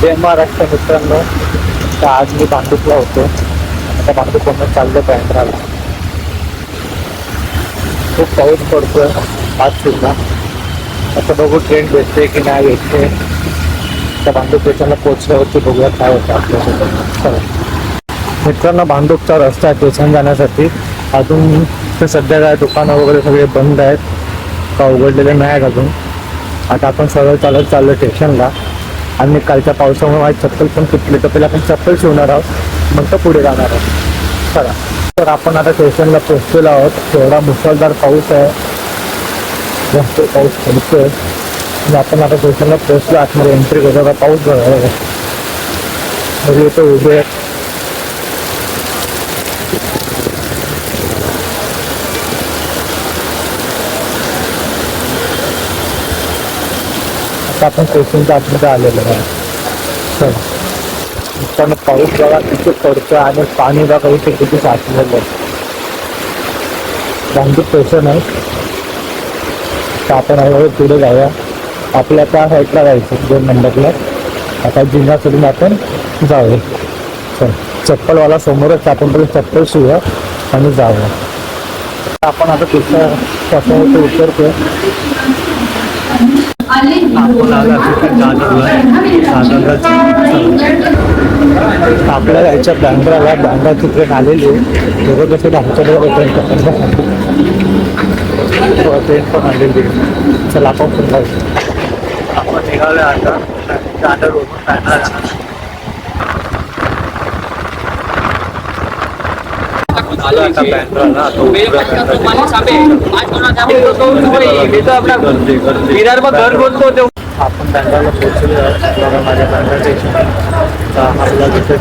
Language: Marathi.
जय महाराष्ट्र मित्रांनो. तर आज मी भांडूपला होतो. आता भांडूपवरून चाललो बँड्राला. खूप पाऊस पडतोय आज सुद्धा. आता बघू ट्रेन भेटते की नाही भेटते. त्या भांडूप स्टेशनला पोहोचल्यावरती बघूया काय होतं आपल्यासोबत. चला मित्रांनो, भांडूपचा रस्ता आहे स्टेशन जाण्यासाठी. अजून तर सध्या काय दुकानं वगैरे सगळे बंद आहेत का उघडलेले नाही आहेत अजून. आता आपण सरळ चालत चाललो स्टेशनला. आणि कालच्या पावसामुळे माझी चप्पल पण तुटली, तर पहिला आपण चप्पल शिवणार आहोत, मग तर पुढे जाणार आहोत. चला, तर आपण आता स्टेशनला पोहोचलेलो आहोत. एवढा मुसळधार पाऊस आहे, जास्त पाऊस पडतोय. आणि आपण आता स्टेशनला पोहोचलो. आतमध्ये एंट्री करतो. पाऊस बघा म्हणजे इथं उभे आहेत. आता आपण स्टेशनच्या आतमध्ये आलेलो आहे. चला, पण पाऊस बघा किती पडतोय आणि पाणी बघा इथे किती साचलेलं आहे. भांडूप स्टेशन आहे. तर आपण हळूहळू पुढे जाऊया. आपल्या त्या साईडला जायचं 2 नंबरला. आता जिल्हा सोडून आपण जाऊया. चल, चप्पलवाला समोरच, आपण पहिले चप्पल शिवूया आणि जाऊया. आपण आता दुसऱ्या स्टेशनवरती उतरतोय. आपण आला आपल्या जायच्या बँड्राला. बँड्राची ट्रेन आलेली आहे. दोघं कसे आमच्याकडे ट्रेन पण आलेली आहे. चला आपण पण जायचं. आपण निघालो आता. आता रोडून बँड्रा आलो आता बँड्राला. आपण बँड्राला पोहोचलो. माझ्या बँड्रा स्टेशन आपला जिथं